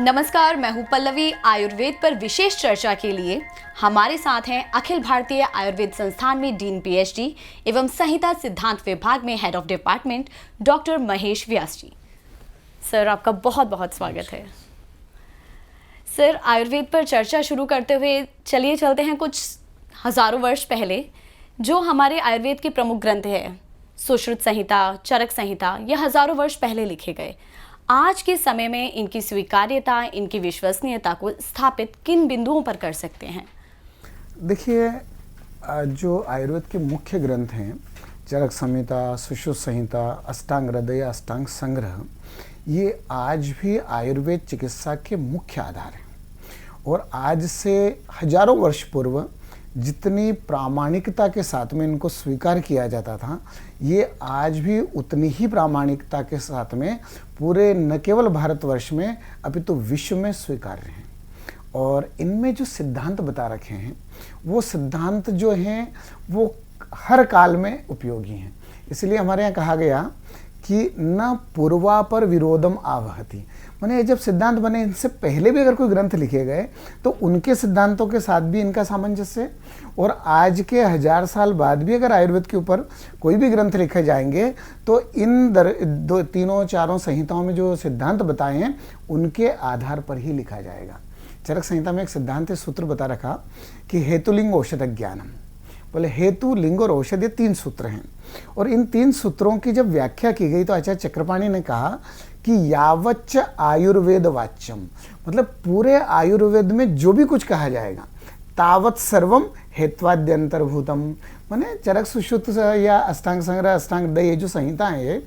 नमस्कार, मैं हूं पल्लवी। आयुर्वेद पर विशेष चर्चा के लिए हमारे साथ हैं अखिल भारतीय आयुर्वेद संस्थान में डीन पीएचडी एवं संहिता सिद्धांत विभाग में head of department doctor Mahesh Vyas ji. Sir, आपका बहुत बहुत स्वागत है। सर, आयुर्वेद पर चर्चा शुरू करते हुए चलिए चलते हैं कुछ हजारों वर्ष पहले। जो हमारे आयुर्वेद के प्रमुख ग्रंथ हैं, सुश्रुत संहिता, चरक संहिता, ये हजारों वर्ष पहले लिखे गए। आज के समय में इनकी स्वीकार्यता, इनकी विश्वसनीयता को स्थापित किन बिंदुओं पर कर सकते हैं? देखिए, जो आयुर्वेद के मुख्य ग्रंथ हैं, चरक संहिता, सुश्रुत संहिता, अष्टांग हृदय, अष्टांग संग्रह, ये आज भी आयुर्वेद चिकित्सा के मुख्य आधार हैं। और आज से हजारों वर्ष पूर्व जितनी प्रामाणिकता के साथ में इनको स्वीकार किया जाता था, ये आज भी उतनी ही प्रामाणिकता के साथ में पूरे न केवल भारतवर्ष में अपितु विश्व में स्वीकार्य हैं। और इनमें जो सिद्धांत बता रखे हैं, वो सिद्धांत जो हैं वो हर काल में उपयोगी हैं। इसलिए हमारे यहाँ कहा गया कि न पूर्वा पर विरोधम आवहति, माने जब सिद्धांत बने, इनसे पहले भी अगर कोई ग्रंथ लिखे गए तो उनके सिद्धांतों के साथ भी इनका सामंजस्य, और आज के 1000 साल बाद भी अगर आयुर्वेद के ऊपर कोई भी ग्रंथ लिखे जाएंगे तो इन तीनों चारों संहिताओं में जो सिद्धांत बताए हैं उनके आधार पर ही लिखा जाएगा। चरक संहिता में एक सिद्धांत सूत्र बता रखा कि हेतुलिंग औषध ज्ञानम, बोले हेतु, लिंग और औषध, ये 3 सूत्र हैं। और इन 3 सूत्रों की जब व्याख्या की गई तो आचार्य चक्रपाणि ने कहा कि यावच्च आयुर्वेद वाच्यम, मतलब पूरे आयुर्वेद में जो भी कुछ कहा जाएगा, तावत सर्वम हेत्वाद्यंतर्भूतम, माने चरक, सुश्रुत या अष्टांग संग्रह, अष्टांग हृदय, ये जो संहिता है,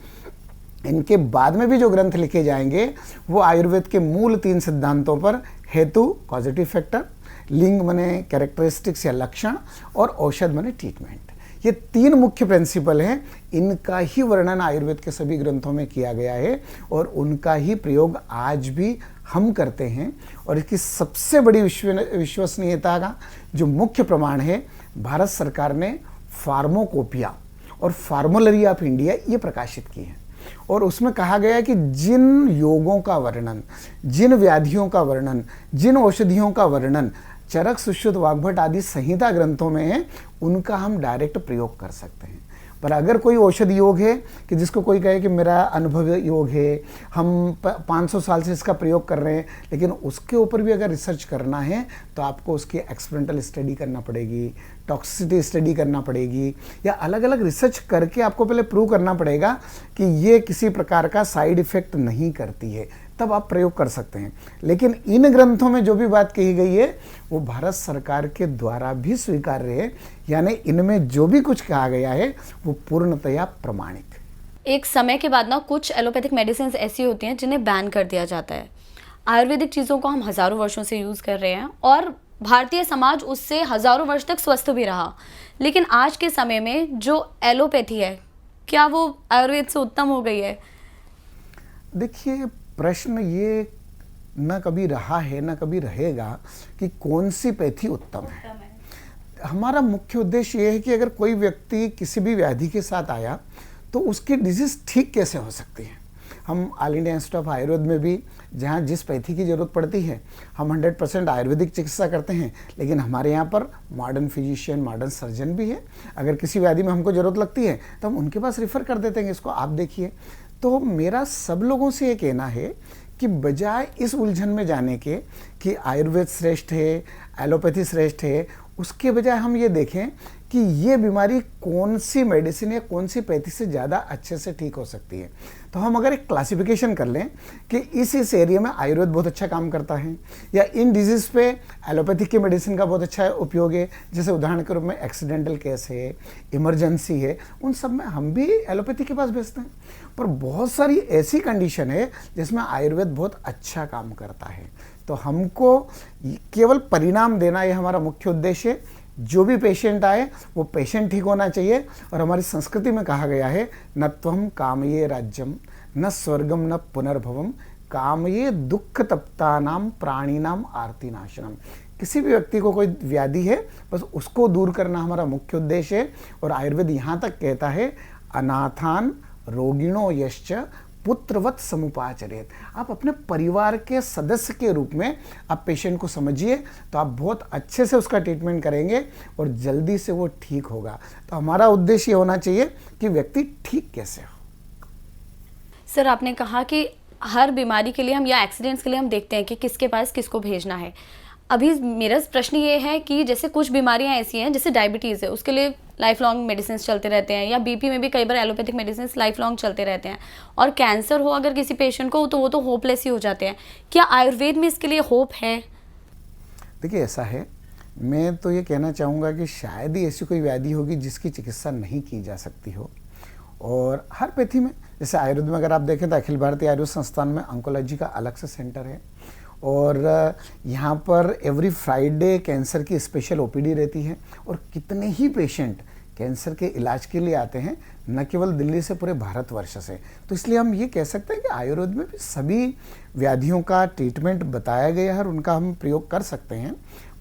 इनके बाद में भी जो ग्रंथ लिखे जाएंगे वो आयुर्वेद के मूल 3 सिद्धांतों पर, हेतु कॉजेटिव फैक्टर, लिंग माने कैरेक्टरिस्टिक्स या लक्षण, और औषध माने ट्रीटमेंट, ये 3 मुख्य प्रिंसिपल हैं। इनका ही वर्णन आयुर्वेद के सभी ग्रंथों में किया गया है और उनका ही प्रयोग आज भी हम करते हैं। और इसकी सबसे बड़ी विश्वसनीयता का जो मुख्य प्रमाण है, भारत सरकार ने फार्मोकोपिया और फार्मोलरी ऑफ इंडिया ये प्रकाशित की है। और उसमें कहा गया कि जिन योगों का वर्णन, जिन व्याधियों का वर्णन, जिन औषधियों का वर्णन चरक, सुश्रुत, वाग्भट आदि संहिता ग्रंथों में है, उनका हम डायरेक्ट प्रयोग कर सकते हैं। पर अगर कोई औषधि योग है कि जिसको कोई कहे कि मेरा अनुभव योग है, हम 500 साल से इसका प्रयोग कर रहे हैं, लेकिन उसके ऊपर भी अगर रिसर्च करना है तो आपको उसकी एक्सपेरिमेंटल स्टडी करना पड़ेगी, टॉक्सिसिटी स्टडी करना पड़ेगी, या अलग अलग रिसर्च करके आपको पहले प्रूव करना पड़ेगा कि ये किसी प्रकार का साइड इफेक्ट नहीं करती है, तब आप प्रयोग कर सकते हैं। लेकिन इन ग्रंथों में जो भी बात कही गई है वो भारत सरकार के द्वारा भी स्वीकार्य है, यानी इनमें जो भी कुछ कहा गया है वो पूर्णतया प्रमाणिक। एक समय के बाद ना कुछ एलोपैथिक मेडिसिन ऐसी होती हैं जिन्हें बैन कर दिया जाता है। आयुर्वेदिक चीज़ों को हम हज़ारों वर्षों से यूज़ कर रहे हैं और भारतीय समाज उससे हज़ारों वर्ष तक स्वस्थ भी रहा। लेकिन आज के समय में जो एलोपैथी है, क्या वो आयुर्वेद से उत्तम हो गई है? देखिए, प्रश्न ये न कभी रहा है न कभी रहेगा कि कौन सी पैथी उत्तम है। हमारा मुख्य उद्देश्य ये है कि अगर कोई व्यक्ति किसी भी व्याधि के साथ आया तो उसकी डिजीज़ ठीक कैसे हो सकती है। हम all India institute of Ayurveda में भी जहाँ जिस पैथी की ज़रूरत पड़ती है हम 100% आयुर्वेदिक चिकित्सा करते हैं, लेकिन हमारे यहाँ पर मॉडर्न फिजिशियन, मॉडर्न सर्जन भी है। अगर किसी व्याधि में हमको ज़रूरत लगती है तो हम उनके पास रेफ़र कर देते हैं, इसको आप देखिए। तो मेरा सब लोगों से ये कहना है कि बजाय इस उलझन में जाने के कि आयुर्वेद श्रेष्ठ है, एलोपैथी श्रेष्ठ है, उसके बजाय हम ये देखें कि ये बीमारी कौन सी मेडिसिन या कौन सी पैथी से ज़्यादा अच्छे से ठीक हो सकती है। तो हम अगर एक क्लासिफिकेशन कर लें कि इस एरिया में आयुर्वेद बहुत अच्छा काम करता है, या इन डिजीज़ पे एलोपैथिक की मेडिसिन का बहुत अच्छा उपयोग है, जैसे उदाहरण के रूप में एक्सीडेंटल केस है, इमरजेंसी है, उन सब में हम भी एलोपैथी के पास भेजते हैं। पर बहुत सारी ऐसी कंडीशन है जिसमें आयुर्वेद बहुत अच्छा काम करता है। तो हमको केवल परिणाम देना ये हमारा मुख्य उद्देश्य है। जो भी पेशेंट आए वो पेशेंट ठीक होना चाहिए। और हमारी संस्कृति में कहा गया है, न त्वं कामये राज्यम न स्वर्गम न पुनर्भवम कामये दुख तप्तानाम प्राणीनाम आरती नाशनम। किसी भी व्यक्ति को कोई व्याधि है, बस उसको दूर करना हमारा मुख्य उद्देश्य है। और आयुर्वेद यहाँ तक कहता है, अनाथान रोगिणो यश्च पुत्रवत समुपाचरेत। आप अपने परिवार के सदस्य के रूप में आप पेशेंट को समझिए, तो आप बहुत अच्छे से उसका ट्रीटमेंट करेंगे और जल्दी से वो ठीक होगा। तो हमारा उद्देश्य ये होना चाहिए कि व्यक्ति ठीक कैसे हो। सर, आपने कहा कि हर बीमारी के लिए हम या एक्सीडेंट्स के लिए हम देखते हैं कि किसके पास किसको भेजना है। अभी मेरा प्रश्न ये है कि जैसे कुछ बीमारियां ऐसी हैं, जैसे डायबिटीज़ है, उसके लिए लाइफ लॉन्ग मेडिसिन चलते रहते हैं, या बीपी में भी कई बार एलोपैथिक मेडिसिन लाइफ लॉन्ग चलते रहते हैं, और कैंसर हो अगर किसी पेशेंट को तो वो तो होपलेस ही हो जाते हैं। क्या आयुर्वेद में इसके लिए होप है? देखिए, ऐसा है, मैं तो ये कहना चाहूँगा कि शायद ही ऐसी कोई व्याधि होगी जिसकी चिकित्सा नहीं की जा सकती हो। और हर पैथी में, जैसे आयुर्वेद में अगर आप देखें तो अखिल भारतीय आयुर्वेद संस्थान में ऑन्कोलॉजी का अलग से सेंटर है, और यहाँ पर एवरी फ्राइडे कैंसर की स्पेशल ओपीडी रहती है, और कितने ही पेशेंट कैंसर के इलाज के लिए आते हैं, न केवल दिल्ली से, पूरे भारतवर्ष से। तो इसलिए हम ये कह सकते हैं कि आयुर्वेद में भी सभी व्याधियों का ट्रीटमेंट बताया गया है और उनका हम प्रयोग कर सकते हैं।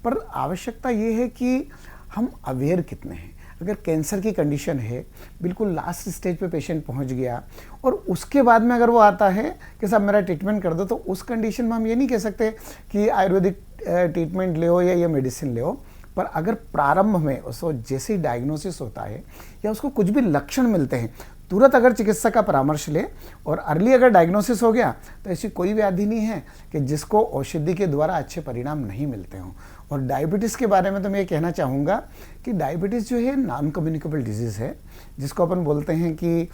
पर आवश्यकता ये है कि हम अवेयर कितने हैं। अगर कैंसर की कंडीशन है, बिल्कुल लास्ट स्टेज पे पेशेंट पहुंच गया, और उसके बाद में अगर वो आता है कि साहब मेरा ट्रीटमेंट कर दो, तो उस कंडीशन में हम ये नहीं कह सकते कि आयुर्वेदिक ट्रीटमेंट ले या ये मेडिसिन ले। पर अगर प्रारंभ में उसको जैसे ही डायग्नोसिस होता है या उसको कुछ भी लक्षण मिलते हैं, तुरंत अगर चिकित्सक का परामर्श ले और अर्ली अगर डायग्नोसिस हो गया, तो ऐसी कोई व्याधि नहीं है कि जिसको औषधि के द्वारा अच्छे परिणाम नहीं मिलते हों। और डायबिटीज़ के बारे में तो मैं ये कहना चाहूँगा कि डायबिटीज़ जो है नॉन कम्युनिकेबल डिजीज़ है, जिसको अपन बोलते हैं कि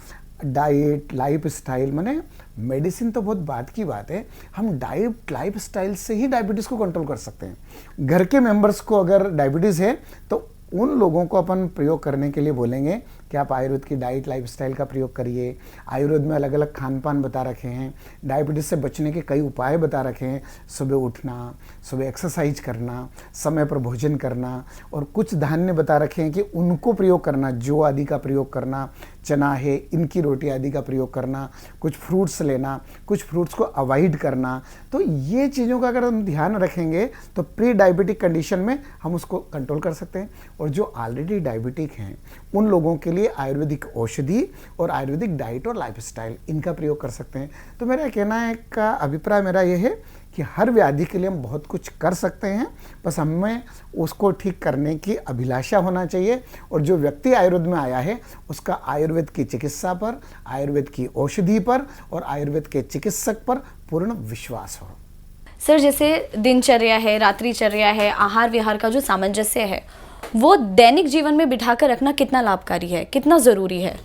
डाइट लाइफ स्टाइल, माने मेडिसिन तो बहुत बात की बात है, हम डाइट लाइफ स्टाइल से ही डायबिटीज़ को कंट्रोल कर सकते हैं। घर के मेंबर्स को अगर डायबिटीज़ है तो उन लोगों को अपन प्रयोग करने के लिए बोलेंगे कि आप आयुर्वेद की डाइट लाइफस्टाइल का प्रयोग करिए। आयुर्वेद में अलग अलग खान पान बता रखे हैं, डायबिटीज़ से बचने के कई उपाय बता रखे हैं। सुबह उठना, सुबह एक्सरसाइज करना, समय पर भोजन करना, और कुछ धान्य बता रखे हैं कि उनको प्रयोग करना, जौ आदि का प्रयोग करना, चना है, इनकी रोटी आदि का प्रयोग करना, कुछ फ्रूट्स लेना, कुछ फ्रूट्स को अवॉइड करना। तो ये चीज़ों का अगर हम ध्यान रखेंगे तो प्री डायबिटिक कंडीशन में हम उसको कंट्रोल कर सकते हैं। और जो ऑलरेडी डायबिटिक हैं उन लोगों के लिए आयुर्वेदिक औषधि और आयुर्वेदिक डाइट और लाइफस्टाइल इनका प्रयोग कर सकते हैं। तो मेरा कहना है का अभिप्राय मेरा ये है कि हर व्याधि के लिए हम बहुत कुछ कर सकते हैं, बस हमें उसको ठीक करने की अभिलाषा होना चाहिए। और जो व्यक्ति आयुर्वेद में आया है उसका आयुर्वेद की चिकित्सा पर, आयुर्वेद की औषधि पर और आयुर्वेद के चिकित्सक पर पूर्ण विश्वास हो। सर, जैसे दिनचर्या है, रात्रिचर्या है, आहार विहार का जो सामंजस्य है, वो दैनिक जीवन में बिठाकर रखना कितना लाभकारी है, कितना ज़रूरी है?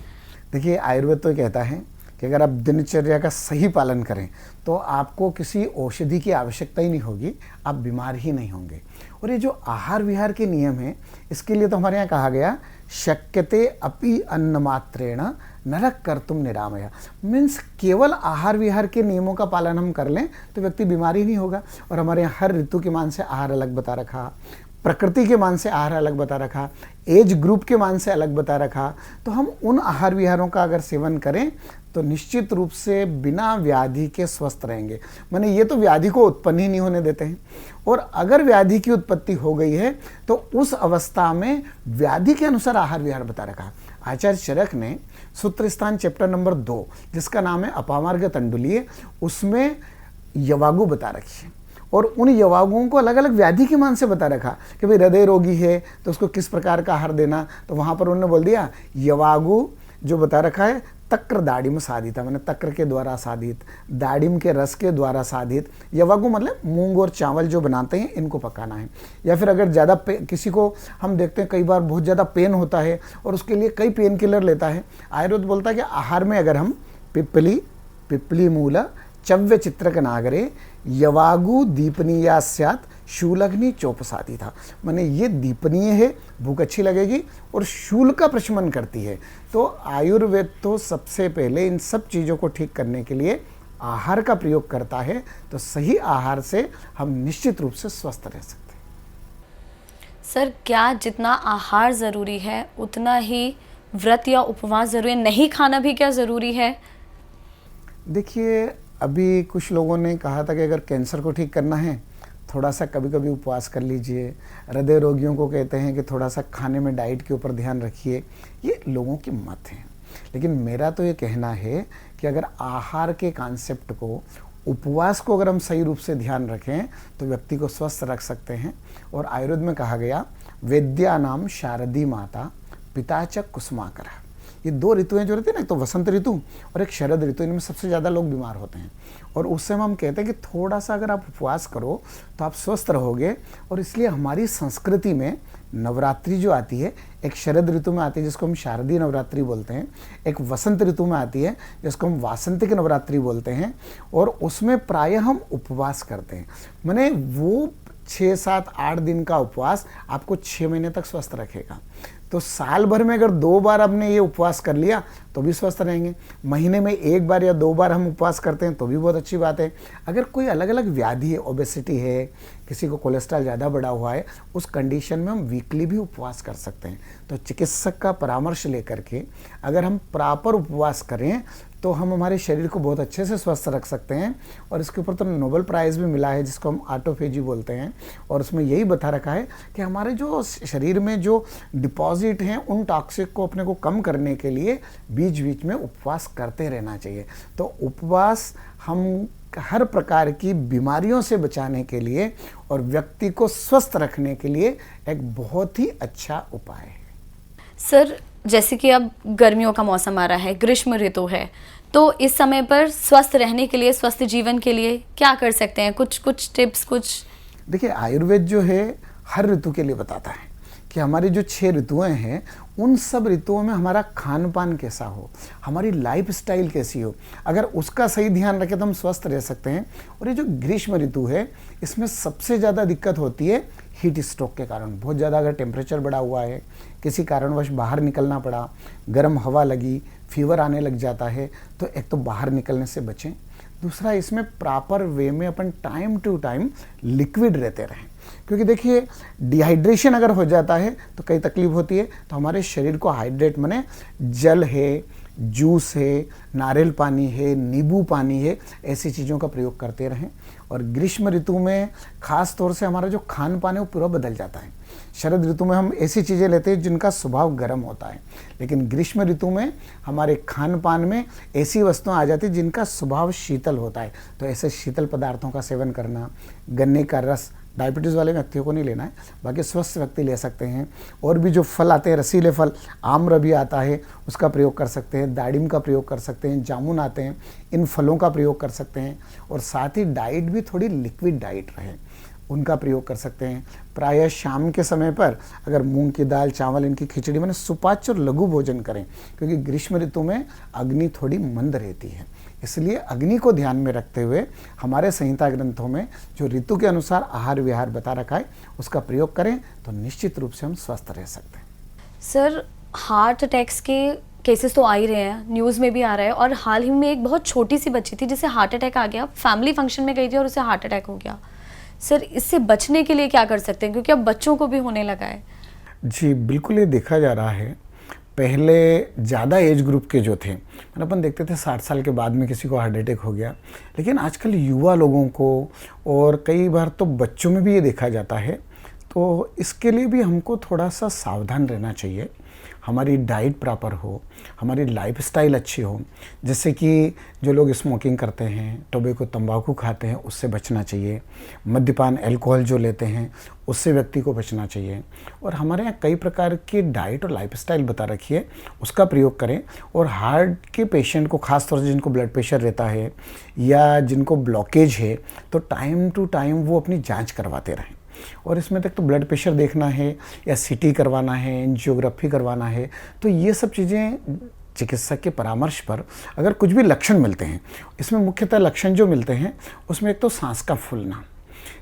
देखिए, आयुर्वेद तो कहता है कि अगर आप दिनचर्या का सही पालन करें तो आपको किसी औषधि की आवश्यकता ही नहीं होगी, आप बीमार ही नहीं होंगे। और ये जो आहार विहार के नियम हैं, इसके लिए तो हमारे यहाँ कहा गया शक्यते अपि अन्नमात्रेण नरक कर्तुम निरामया। मीन्स केवल आहार विहार के नियमों का पालन हम कर लें तो व्यक्ति बीमार ही नहीं होगा। और हमारे यहाँ हर ऋतु के मान से आहार अलग बता रखा, प्रकृति के मान से आहार अलग बता रखा, एज ग्रुप के मान से अलग बता रखा। तो हम उन आहार विहारों का अगर सेवन करें तो निश्चित रूप से बिना व्याधि के स्वस्थ रहेंगे। माने ये तो व्याधि को उत्पन्न ही नहीं होने देते हैं। और अगर व्याधि की उत्पत्ति हो गई है तो उस अवस्था में व्याधि के अनुसार आहार विहार बता रखा। आचार्य चरक ने सूत्र स्थान चैप्टर नंबर 2, जिसका नाम है अपामार्ग तंडुलीय, उसमें यवागु बता रखी है। और उन यवागुओं को अलग अलग व्याधि के मान से बता रखा कि भाई हृदय रोगी है तो उसको किस प्रकार का आहार देना। तो वहाँ पर उन्होंने बोल दिया यवागु जो बता रखा है तक्र दाड़िम साधिता, मैंने तक्र के द्वारा साधित, दाड़िम के रस के द्वारा साधित। यवागु मतलब मूंग और चावल जो बनाते हैं इनको पकाना है। या फिर अगर ज़्यादा किसी को हम देखते हैं कई बार बहुत ज़्यादा पेन होता है और उसके लिए कई पेन किलर लेता है। आयुर्वेद बोलता है कि आहार में अगर हम पिपली मूल चव्य चित्रक नागरे यवागु दीपनीया स्यात् शूलग्नि चोपसाती था। माने ये दीपनीय है, भूख अच्छी लगेगी और शूल का प्रशमन करती है। तो आयुर्वेद तो सबसे पहले इन सब चीज़ों को ठीक करने के लिए आहार का प्रयोग करता है। तो सही आहार से हम निश्चित रूप से स्वस्थ रह सकते हैं। सर, क्या जितना आहार ज़रूरी है उतना ही व्रत या उपवास ज़रूरी है? नहीं खाना भी क्या ज़रूरी है? देखिए, अभी कुछ लोगों ने कहा था कि अगर कैंसर को ठीक करना है थोड़ा सा कभी कभी उपवास कर लीजिए। हृदय रोगियों को कहते हैं कि थोड़ा सा खाने में डाइट के ऊपर ध्यान रखिए। ये लोगों की मत है, लेकिन मेरा तो ये कहना है कि अगर आहार के कॉन्सेप्ट को, उपवास को अगर हम सही रूप से ध्यान रखें तो व्यक्ति को स्वस्थ रख सकते हैं। और आयुर्वेद में कहा गया वेद्या नाम शारदी माता पिता च कुसुमाकर। ये 2 ऋतुएं जो रहती है ना, एक तो वसंत ऋतु और एक शरद ऋतु, इनमें सबसे ज़्यादा लोग बीमार होते हैं। और उस समय हम कहते हैं कि थोड़ा सा अगर आप उपवास करो तो आप स्वस्थ रहोगे। और इसलिए हमारी संस्कृति में नवरात्रि जो आती है, एक शरद ऋतु में आती है जिसको हम शारदीय नवरात्रि बोलते हैं, एक वसंत ऋतु में आती है जिसको हम वासंतिक नवरात्रि बोलते हैं। और उसमें प्रायः हम उपवास करते हैं, माने वो 6, 7, 8 दिन का उपवास आपको 6 महीने तक स्वस्थ रखेगा। तो साल भर में अगर 2 बार आपने ये उपवास कर लिया तो भी स्वस्थ रहेंगे। महीने में 1 बार या 2 बार हम उपवास करते हैं तो भी बहुत अच्छी बात है। अगर कोई अलग अलग व्याधि है, ओबेसिटी है, किसी को कोलेस्ट्रॉल ज़्यादा बढ़ा हुआ है, उस कंडीशन में हम वीकली भी उपवास कर सकते हैं। तो चिकित्सक का परामर्श लेकर के अगर हम प्रॉपर उपवास करें तो हम हमारे शरीर को बहुत अच्छे से स्वस्थ रख सकते हैं। और इसके ऊपर तो नोबेल प्राइज़ भी मिला है जिसको हम ऑटोफेजी बोलते हैं। और उसमें यही बता रखा है कि हमारे जो शरीर में जो डिपॉजिट हैं उन टॉक्सिक को अपने को कम करने के लिए बीच बीच में उपवास करते रहना चाहिए। तो उपवास हम हर प्रकार की बीमारियों से बचाने के लिए और व्यक्ति को स्वस्थ रखने के लिए एक बहुत ही अच्छा उपाय है। सर, जैसे कि अब गर्मियों का मौसम आ रहा है, ग्रीष्म ऋतु है, तो इस समय पर स्वस्थ रहने के लिए, स्वस्थ जीवन के लिए क्या कर सकते हैं? कुछ टिप्स, कुछ। देखिए, आयुर्वेद जो है हर ऋतु के लिए बताता है कि हमारी जो 6 ऋतुएं हैं उन सब ऋतुओं में हमारा खान पान कैसा हो, हमारी लाइफस्टाइल कैसी हो। अगर उसका सही ध्यान रखें तो हम स्वस्थ रह सकते हैं। और ये जो ग्रीष्म ऋतु है इसमें सबसे ज़्यादा दिक्कत होती है हीट स्ट्रोक के कारण। बहुत ज़्यादा अगर टेम्परेचर बढ़ा हुआ है, किसी कारणवश बाहर निकलना पड़ा, गर्म हवा लगी, फीवर आने लग जाता है, तो एक तो बाहर निकलने से बचें। दूसरा, इसमें प्रॉपर वे में अपन टाइम टू टाइम लिक्विड रहते रहें। क्योंकि देखिए, डिहाइड्रेशन अगर हो जाता है तो कई तकलीफ होती है। तो हमारे शरीर को हाइड्रेट माने जल है, जूस है, नारियल पानी है, नींबू पानी है, ऐसी चीज़ों का प्रयोग करते रहें। और ग्रीष्म ऋतु में ख़ास तौर से हमारा जो खान पान है वो पूरा बदल जाता है। शरद ऋतु में हम ऐसी चीज़ें लेते हैं जिनका स्वभाव गर्म होता है, लेकिन ग्रीष्म ऋतु में हमारे खान पान में ऐसी वस्तुएं आ जाती हैं जिनका स्वभाव शीतल होता है। तो ऐसे शीतल पदार्थों का सेवन करना, गन्ने का रस, डायबिटीज़ वाले व्यक्तियों को नहीं लेना है, बाकी स्वस्थ व्यक्ति ले सकते हैं। और भी जो फल आते हैं, रसीले फल, आम्र भी आता है, उसका प्रयोग कर सकते हैं, दाड़िम का प्रयोग कर सकते हैं, जामुन आते हैं, इन फलों का प्रयोग कर सकते हैं। और साथ ही डाइट भी थोड़ी लिक्विड डाइट रहे, उनका प्रयोग कर सकते हैं। प्रायः शाम के समय पर अगर मूंग की दाल, चावल, इनकी खिचड़ी मैंने सुपाच्य और लघु भोजन करें, क्योंकि ग्रीष्म ऋतु में अग्नि थोड़ी मंद रहती है। इसलिए अग्नि को ध्यान में रखते हुए हमारे संहिता ग्रंथों में जो ऋतु के अनुसार आहार विहार बता रखा है उसका प्रयोग करें तो निश्चित रूप से हम स्वस्थ रह सकते हैं। सर, हार्ट अटैक्स के केसेस तो आ ही रहे हैं, न्यूज़ में भी आ रहा है। और हाल ही में एक बहुत छोटी सी बच्ची थी जिसे हार्ट अटैक आ गया, फैमिली फंक्शन में गई थी और उसे हार्ट अटैक हो गया। सर, इससे बचने के लिए क्या कर सकते हैं, क्योंकि अब बच्चों को भी होने लगा है? जी बिल्कुल, ये देखा जा रहा है। पहले ज़्यादा एज ग्रुप के जो थे, मतलब अपन देखते थे 60 साल के बाद में किसी को हार्ट अटैक हो गया, लेकिन आजकल युवा लोगों को और कई बार तो बच्चों में भी ये देखा जाता है। तो इसके लिए भी हमको थोड़ा सा सावधान रहना चाहिए। हमारी डाइट प्रॉपर हो, हमारी लाइफस्टाइल अच्छी हो, जैसे कि जो लोग स्मोकिंग करते हैं, टोबैको तंबाकू खाते हैं, उससे बचना चाहिए। मद्यपान, अल्कोहल जो लेते हैं उससे व्यक्ति को बचना चाहिए। और हमारे यहाँ कई प्रकार की डाइट और लाइफस्टाइल बता रखी है, उसका प्रयोग करें। और हार्ट के पेशेंट को, खास तौर से जिनको ब्लड प्रेशर रहता है या जिनको ब्लॉकेज है, तो टाइम टू टाइम वो अपनी जाँच करवाते रहें। और इसमें तक तो ब्लड प्रेशर देखना है या सीटी करवाना है, एंजियोग्राफी करवाना है, तो ये सब चीज़ें चिकित्सक के परामर्श पर अगर कुछ भी लक्षण मिलते हैं, इसमें मुख्यतः लक्षण जो मिलते हैं उसमें एक तो सांस का फूलना,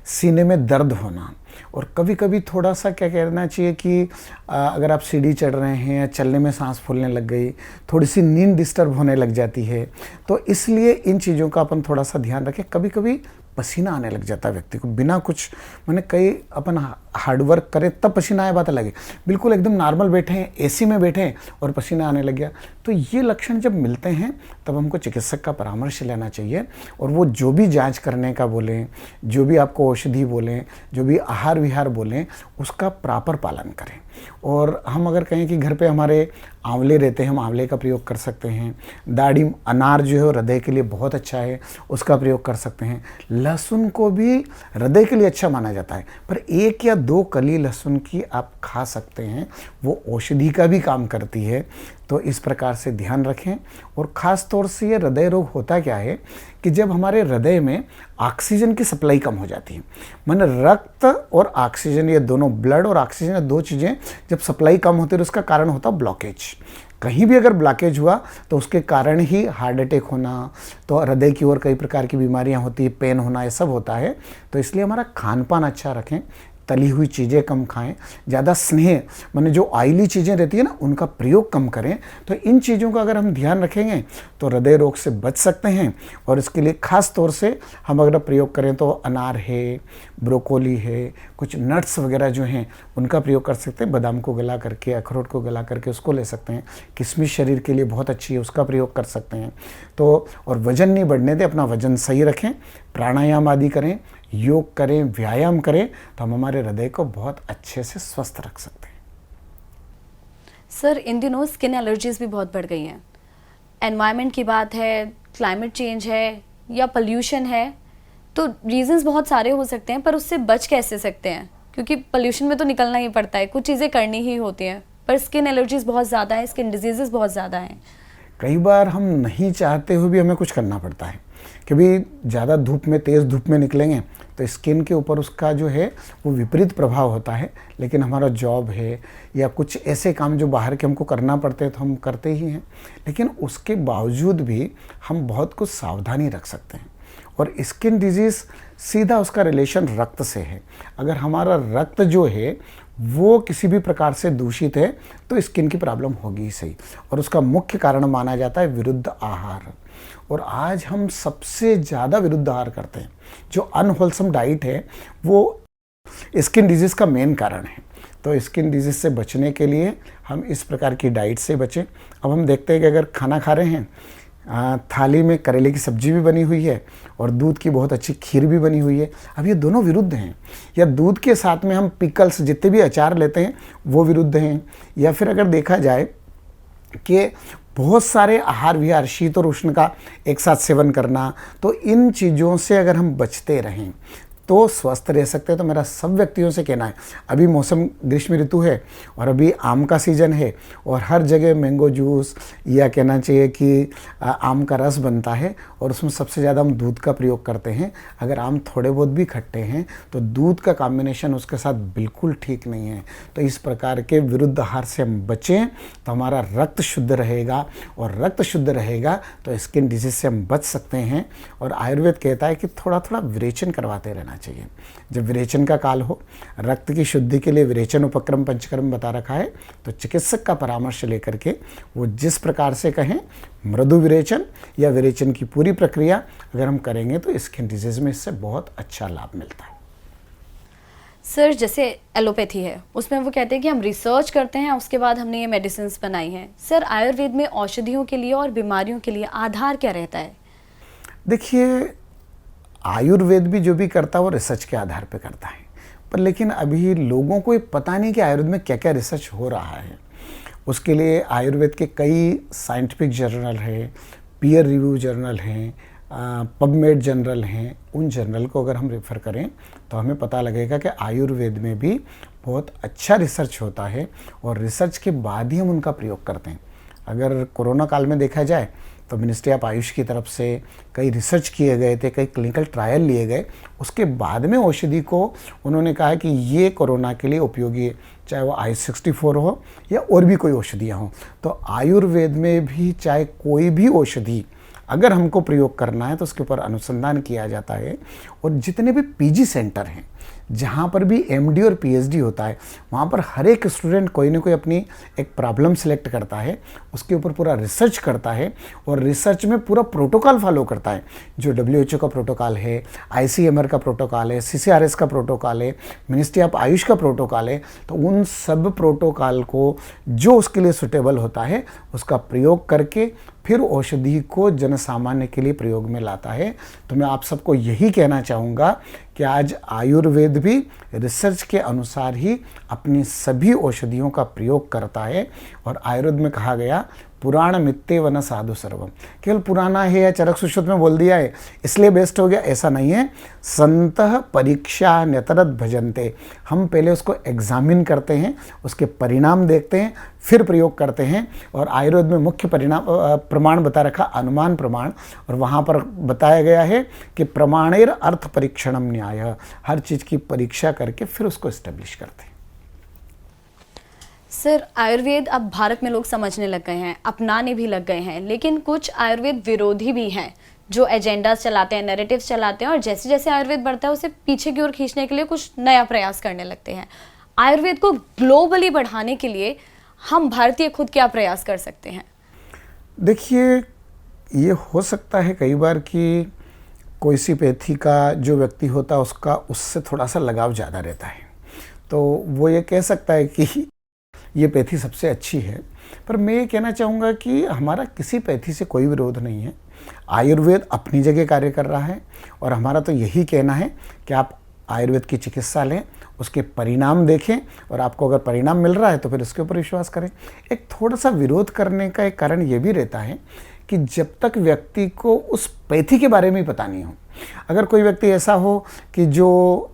सीने में दर्द होना, और कभी कभी थोड़ा सा क्या कहना चाहिए कि अगर आप सीढ़ी चढ़ रहे हैं या चलने में सांस फूलने लग गई, थोड़ी सी नींद डिस्टर्ब होने लग जाती है। तो इसलिए इन चीज़ों का अपन थोड़ा सा ध्यान रखें। कभी कभी पसीना आने लग जाता है व्यक्ति को बिना कुछ, मैंने कई अपन हार्ड वर्क करें तब पसीना आए, बात अलग है। बिल्कुल एकदम नॉर्मल बैठे हैं, एसी में बैठे हैं और पसीना आने लग गया, तो ये लक्षण जब मिलते हैं तब हमको चिकित्सक का परामर्श लेना चाहिए। और वो जो भी जांच करने का बोलें, जो भी आपको औषधि बोलें, जो भी आहार विहार बोलें, उसका प्रॉपर पालन करें। और हम अगर कहें कि घर पे हमारे आंवले रहते हैं, हम आंवले का प्रयोग कर सकते हैं। दाढ़ी अनार जो है हृदय के लिए बहुत अच्छा है, उसका प्रयोग कर सकते हैं। लहसुन को भी हृदय के लिए अच्छा माना जाता है, पर 1 या 2 कली लहसुन की आप खा सकते हैं, वो औषधि का भी काम करती है। तो इस प्रकार से ध्यान रखें। और ख़ास तौर से ये हृदय रोग होता क्या है कि जब हमारे हृदय में ऑक्सीजन की सप्लाई कम हो जाती है, माने रक्त और ऑक्सीजन, ये दोनों, ब्लड और ऑक्सीजन, ये 2 चीज़ें जब सप्लाई कम होती है तो उसका कारण होता है ब्लॉकेज। कहीं भी अगर ब्लॉकेज हुआ तो उसके कारण ही हार्ट अटैक होना, तो हृदय की और कई प्रकार की बीमारियां होती है, पेन होना, ये सब होता है। तो इसलिए हमारा खान पान अच्छा रखें, तली हुई चीज़ें कम खाएं, ज़्यादा स्नेह माने जो ऑयली चीज़ें रहती है ना उनका प्रयोग कम करें। तो इन चीज़ों का अगर हम ध्यान रखेंगे तो हृदय रोग से बच सकते हैं। और इसके लिए ख़ास तौर से हम अगर प्रयोग करें तो अनार है, ब्रोकोली है, कुछ नट्स वगैरह जो हैं उनका प्रयोग कर सकते हैं। बादाम को गला करके, अखरोट को गला करके उसको ले सकते हैं। किशमिश शरीर के लिए बहुत अच्छी है, उसका प्रयोग कर सकते हैं। तो और वज़न नहीं बढ़ने दें, अपना वज़न सही रखें, प्राणायाम आदि करें, योग करें, व्यायाम करें, तो हम हमारे हृदय को बहुत अच्छे से स्वस्थ रख सकते हैं। सर, इन दिनों स्किन एलर्जीज भी बहुत बढ़ गई हैं। एनवायरनमेंट की बात है, क्लाइमेट चेंज है या पोल्यूशन है, तो रीजंस बहुत सारे हो सकते हैं, पर उससे बच कैसे सकते हैं? क्योंकि पोल्यूशन में तो निकलना ही पड़ता है, कुछ चीज़ें करनी ही होती हैं, पर स्किन एलर्जीज बहुत ज़्यादा है, स्किन डिजीजेस बहुत ज़्यादा हैं। कई बार हम नहीं चाहते हुए भी हमें कुछ करना पड़ता है कि भी ज़्यादा धूप में, तेज़ धूप में निकलेंगे तो स्किन के ऊपर उसका जो है वो विपरीत प्रभाव होता है। लेकिन हमारा जॉब है या कुछ ऐसे काम जो बाहर के हमको करना पड़ते हैं तो हम करते ही हैं, लेकिन उसके बावजूद भी हम बहुत कुछ सावधानी रख सकते हैं। और स्किन डिजीज़ सीधा उसका रिलेशन रक्त से है। अगर हमारा रक्त जो है वो किसी भी प्रकार से दूषित है तो स्किन की प्रॉब्लम होगी ही सही। और उसका मुख्य कारण माना जाता है विरुद्ध आहार। और आज हम सबसे ज़्यादा विरुद्ध आहार करते हैं। जो अनहोलसम डाइट है वो स्किन डिजीज़ का मेन कारण है। तो स्किन डिजीज़ से बचने के लिए हम इस प्रकार की डाइट से बचें। अब हम देखते हैं कि अगर खाना खा रहे हैं, थाली में करेले की सब्जी भी बनी हुई है और दूध की बहुत अच्छी खीर भी बनी हुई है, अब ये दोनों विरुद्ध हैं। या दूध के साथ में हम पिकल्स, जितने भी अचार लेते हैं वो विरुद्ध हैं। या फिर अगर देखा जाए कि बहुत सारे आहार विहार, शीत और उष्ण का एक साथ सेवन करना, तो इन चीज़ों से अगर हम बचते रहें तो स्वस्थ रह सकते हैं। तो मेरा सब व्यक्तियों से कहना है, अभी मौसम ग्रीष्म ऋतु है और अभी आम का सीज़न है और हर जगह मैंगो जूस या कहना चाहिए कि आम का रस बनता है और उसमें सबसे ज़्यादा हम दूध का प्रयोग करते हैं। अगर आम थोड़े बहुत भी खट्टे हैं तो दूध का कॉम्बिनेशन उसके साथ बिल्कुल ठीक नहीं है। तो इस प्रकार के विरुद्ध आहार से हम बचें तो हमारा रक्त शुद्ध रहेगा, और रक्त शुद्ध रहेगा तो स्किन डिजीज से हम बच सकते हैं। और आयुर्वेद कहता है कि थोड़ा थोड़ा विरेचन करवाते रहना चाहिए। जब विरेचन का काल हो, रक्त की शुद्धि के लिए विरेचन उपक्रम पंचकर्म बता रखा है, तो चिकित्सक का परामर्श लेकर के वो जिस प्रकार से कहें, मृदु विरेचन या विरेचन की पूरी प्रक्रिया अगर हम करेंगे तो स्किन डिजीज में इससे बहुत अच्छा लाभ मिलता है। सर, जैसे एलोपैथी है उसमें वो कहते हैं कि हम रिसर्च करते हैं, उसके बाद हमने ये मेडिसिन बनाई हैं। सर, आयुर्वेद में औषधियों के लिए और बीमारियों के लिए आधार क्या रहता है? देखिए, आयुर्वेद भी जो भी करता है वो रिसर्च के आधार पे करता है, पर लेकिन अभी लोगों को ये पता नहीं कि आयुर्वेद में क्या क्या रिसर्च हो रहा है। उसके लिए आयुर्वेद के कई साइंटिफिक जर्नल हैं, पीयर रिव्यू जर्नल हैं, पबमेड जर्नल हैं। उन जर्नल को अगर हम रेफ़र करें तो हमें पता लगेगा कि आयुर्वेद में भी बहुत अच्छा रिसर्च होता है और रिसर्च के बाद ही हम उनका प्रयोग करते हैं। अगर कोरोना काल में देखा जाए तो मिनिस्ट्री ऑफ आयुष की तरफ से कई रिसर्च किए गए थे, कई क्लिनिकल ट्रायल लिए गए, उसके बाद में औषधि को उन्होंने कहा कि ये कोरोना के लिए उपयोगी है, चाहे वो I-64 हो या और भी कोई औषधियाँ हों। तो आयुर्वेद में भी चाहे कोई भी औषधि अगर हमको प्रयोग करना है तो उसके ऊपर अनुसंधान किया जाता है। और जितने भी पीजी सेंटर हैं जहाँ पर भी एमडी और पीएचडी होता है, वहाँ पर हर एक स्टूडेंट कोई ना कोई अपनी एक प्रॉब्लम सेलेक्ट करता है, उसके ऊपर पूरा रिसर्च करता है और रिसर्च में पूरा प्रोटोकॉल फॉलो करता है। जो WHO का प्रोटोकॉल है, ICMR का प्रोटोकॉल है, CCRS का प्रोटोकॉल है, मिनिस्ट्री ऑफ आयुष का प्रोटोकॉल है, तो उन सब प्रोटोकॉल को जो उसके लिए सुटेबल होता है उसका प्रयोग करके फिर औषधि को जन सामान्य के लिए प्रयोग में लाता है। तो मैं आप सबको यही कहना चाहूँगा कि आज आयुर्वेद भी रिसर्च के अनुसार ही अपनी सभी औषधियों का प्रयोग करता है। और आयुर्वेद में कहा गया पुराण मित्ते वन साधु सर्वम, केवल पुराना है या चरक सुश्रुत में बोल दिया है इसलिए बेस्ट हो गया, ऐसा नहीं है। संतः परीक्षा न्यतरत भजन्ते, हम पहले उसको एग्जामिन करते हैं, उसके परिणाम देखते हैं, फिर प्रयोग करते हैं। और आयुर्वेद में मुख्य प्रमाण बता रखा अनुमान प्रमाण, और वहाँ पर बताया गया है कि प्रमाणेर अर्थ परीक्षणम न्याय, हर चीज़ की परीक्षा करके फिर उसको इस्टेब्लिश करते हैं। सर, आयुर्वेद अब भारत में लोग समझने लग गए हैं, अपनाने भी लग गए हैं, लेकिन कुछ आयुर्वेद विरोधी भी हैं जो एजेंडाज चलाते हैं, नैरेटिव्स चलाते हैं, और जैसे जैसे आयुर्वेद बढ़ता है उसे पीछे की ओर खींचने के लिए कुछ नया प्रयास करने लगते हैं। आयुर्वेद को ग्लोबली बढ़ाने के लिए हम भारतीय खुद क्या प्रयास कर सकते हैं? देखिए, ये हो सकता है कई बार कि कोई सी पैथी का जो व्यक्ति होता है उसका उससे थोड़ा सा लगाव ज़्यादा रहता है, तो वो ये कह सकता है कि ये पैथी सबसे अच्छी है। पर मैं ये कहना चाहूँगा कि हमारा किसी पैथी से कोई विरोध नहीं है। आयुर्वेद अपनी जगह कार्य कर रहा है, और हमारा तो यही कहना है कि आप आयुर्वेद की चिकित्सा लें, उसके परिणाम देखें, और आपको अगर परिणाम मिल रहा है तो फिर उसके ऊपर विश्वास करें। एक थोड़ा सा विरोध करने का एक कारण ये भी रहता है कि जब तक व्यक्ति को उस पैथी के बारे में पता नहीं हो, अगर कोई व्यक्ति ऐसा हो कि जो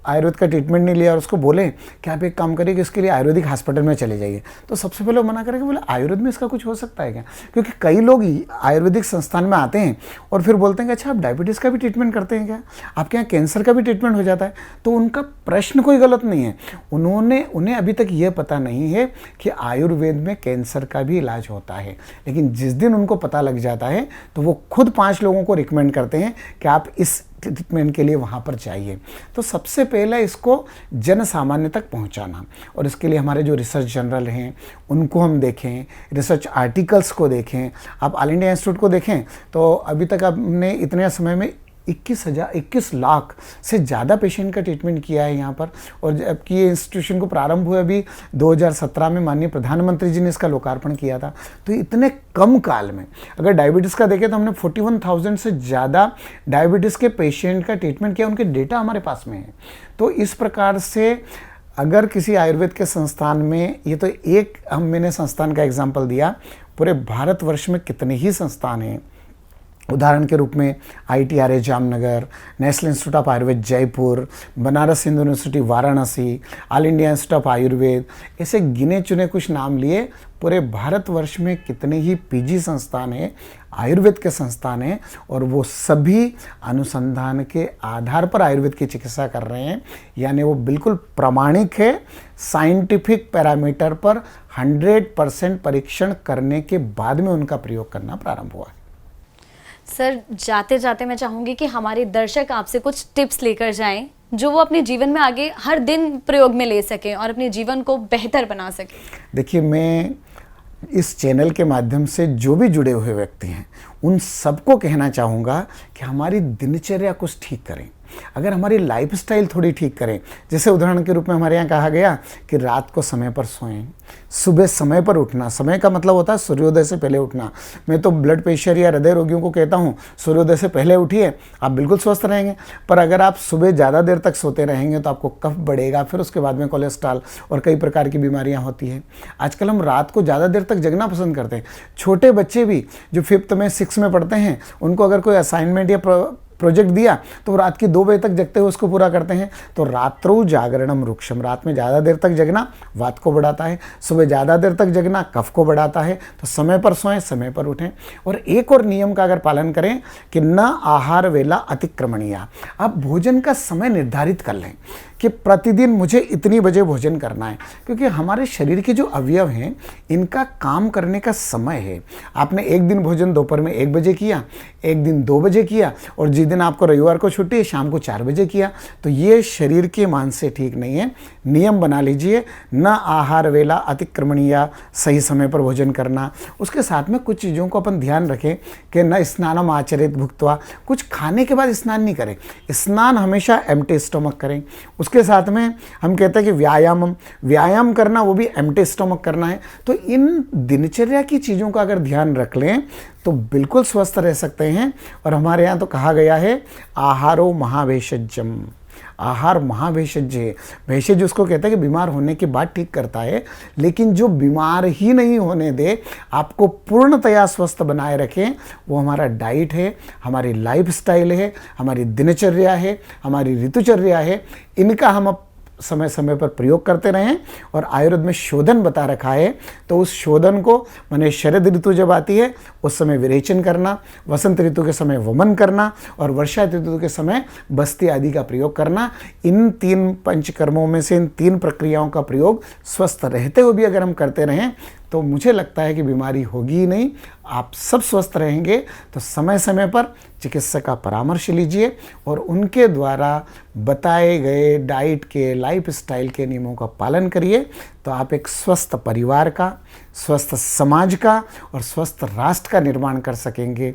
आयुर्वेद का ट्रीटमेंट नहीं लिया और उसको बोले कि आप एक काम करिए कि इसके लिए आयुर्वेदिक हॉस्पिटल में चले जाइए, तो सबसे पहले वो मना करेंगे, बोले आयुर्वेद में इसका कुछ हो सकता है क्या? क्योंकि कई लोग आयुर्वेदिक संस्थान में आते हैं और फिर बोलते हैं कि अच्छा आप डायबिटीज़ का भी ट्रीटमेंट करते हैं क्या, आपके यहाँ कैंसर का भी ट्रीटमेंट हो जाता है। तो उनका प्रश्न कोई गलत नहीं है, उन्हें अभी तक ये पता नहीं है कि आयुर्वेद में कैंसर का भी इलाज होता है। लेकिन जिस दिन उनको पता लग जाता है तो वो खुद 5 लोगों को रिकमेंड करते हैं कि आप इस ट्रीटमेंट के लिए वहाँ पर चाहिए। तो सबसे पहले इसको जन सामान्य तक पहुँचाना, और इसके लिए हमारे जो रिसर्च जर्नल हैं उनको हम देखें, रिसर्च आर्टिकल्स को देखें। आप ऑल इंडिया इंस्टीट्यूट को देखें तो अभी तक हमने इतने समय में 21 लाख से ज़्यादा पेशेंट का ट्रीटमेंट किया है यहाँ पर। और जबकि ये इंस्टीट्यूशन को प्रारंभ हुए अभी 2017 में माननीय प्रधानमंत्री जी ने इसका लोकार्पण किया था। तो इतने कम काल में अगर डायबिटीज़ का देखें तो हमने 41,000 से ज़्यादा डायबिटीज़ के पेशेंट का ट्रीटमेंट किया, उनके डेटा हमारे पास में है। तो इस प्रकार से अगर किसी आयुर्वेद के संस्थान में, ये तो एक मैंने संस्थान का एग्जाम्पल दिया, पूरे भारतवर्ष में कितने ही संस्थान हैं। उदाहरण के रूप में ITRA Jamnagar, national institute of Ayurveda Jaipur, Banaras Hindu university Varanasi, all India institute of Ayurveda, ऐसे गिने चुने कुछ नाम लिए। पूरे भारतवर्ष में कितने ही PG संस्थान हैं, आयुर्वेद के संस्थान हैं, और वो सभी अनुसंधान के आधार पर आयुर्वेद की चिकित्सा कर रहे हैं। यानी वो बिल्कुल प्रामाणिक है, साइंटिफिक पैरामीटर पर 100% परीक्षण करने के बाद में उनका प्रयोग करना प्रारंभ हुआ है। सर, जाते जाते मैं चाहूँगी कि हमारे दर्शक आपसे कुछ टिप्स लेकर जाएं जो वो अपने जीवन में आगे हर दिन प्रयोग में ले सकें और अपने जीवन को बेहतर बना सकें। देखिए, मैं इस चैनल के माध्यम से जो भी जुड़े हुए व्यक्ति हैं उन सबको कहना चाहूँगा कि हमारी दिनचर्या कुछ ठीक करें। अगर हमारी लाइफस्टाइल थोड़ी ठीक करें, जैसे उदाहरण के रूप में हमारे यहाँ कहा गया कि रात को समय पर सोएं, सुबह समय पर उठना। समय का मतलब होता है सूर्योदय से पहले उठना। मैं तो ब्लड प्रेशर या हृदय रोगियों को कहता हूँ सूर्योदय से पहले उठिए, आप बिल्कुल स्वस्थ रहेंगे। पर अगर आप सुबह ज़्यादा देर तक सोते रहेंगे तो आपको कफ बढ़ेगा, फिर उसके बाद में कोलेस्ट्रॉल और कई प्रकार की बीमारियाँ होती हैं। आजकल हम रात को ज़्यादा देर तक जगना पसंद करते हैं। छोटे बच्चे भी जो 5th में 6th में पढ़ते हैं, उनको अगर कोई असाइनमेंट या प्रोजेक्ट दिया तो वो रात की 2 बजे तक जगते हुए उसको पूरा करते हैं। तो रात्रौ जागरणम रुक्षम, रात में ज़्यादा देर तक जगना वात को बढ़ाता है, सुबह ज़्यादा देर तक जगना कफ को बढ़ाता है। तो समय पर सोएं, समय पर उठें। और एक और नियम का अगर पालन करें कि न आहार वेला अतिक्रमणीय, आप भोजन का समय निर्धारित कर लें कि प्रतिदिन मुझे इतनी बजे भोजन करना है, क्योंकि हमारे शरीर के जो अवयव हैं इनका काम करने का समय है। आपने एक दिन भोजन दोपहर में 1 बजे किया, एक दिन 2 बजे किया, और जिस दिन आपको रविवार को छुट्टी है शाम को 4 बजे किया, तो ये शरीर के मान से ठीक नहीं है। नियम बना लीजिए, न आहार वेला अतिक्रमणीय, सही समय पर भोजन करना। उसके साथ में कुछ चीज़ों को अपन ध्यान रखें कि न स्नानम आचरित भुक्त्वा, कुछ खाने के बाद स्नान नहीं करें, स्नान हमेशा एम्प्टी स्टमक करें। उसके साथ में हम कहते हैं कि व्यायाम करना, वो भी एम्प्टी स्टमक करना है। तो इन दिनचर्या की चीज़ों का अगर ध्यान रख लें तो बिल्कुल स्वस्थ रह सकते हैं। और हमारे यहाँ तो कहा गया है आहारो महाभेषजम, आहार महाभेषज है। भेषज उसको कहते हैं कि बीमार होने के बाद ठीक करता है, लेकिन जो बीमार ही नहीं होने दे, आपको पूर्णतया स्वस्थ बनाए रखें, वो हमारा डाइट है, हमारी लाइफस्टाइल है, हमारी दिनचर्या है, हमारी ऋतुचर्या है। इनका हम अब समय समय पर प्रयोग करते रहें। और आयुर्वेद में शोधन बता रखा है, तो उस शोधन को माने शरद ऋतु जब आती है उस समय विरेचन करना, वसंत ऋतु के समय वमन करना और वर्षा ऋतु के समय बस्ती आदि का प्रयोग करना। इन 3 पंचकर्मों में से इन 3 प्रक्रियाओं का प्रयोग स्वस्थ रहते हुए भी अगर हम करते रहें तो मुझे लगता है कि बीमारी होगी ही नहीं, आप सब स्वस्थ रहेंगे। तो समय समय पर चिकित्सक का परामर्श लीजिए और उनके द्वारा बताए गए डाइट के, लाइफस्टाइल के नियमों का पालन करिए, तो आप एक स्वस्थ परिवार का, स्वस्थ समाज का और स्वस्थ राष्ट्र का निर्माण कर सकेंगे।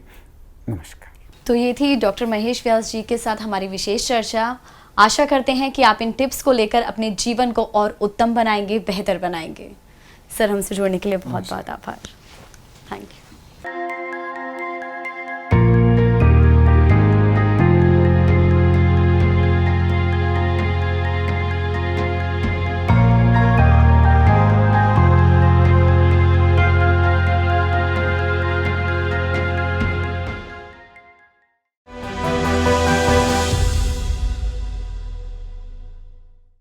नमस्कार। तो ये थी डॉक्टर महेश व्यास जी के साथ हमारी विशेष चर्चा। आशा करते हैं कि आप इन टिप्स को लेकर अपने जीवन को और उत्तम बनाएंगे, बेहतर बनाएंगे। सर, हमसे जुड़ने के लिए बहुत बहुत आभार।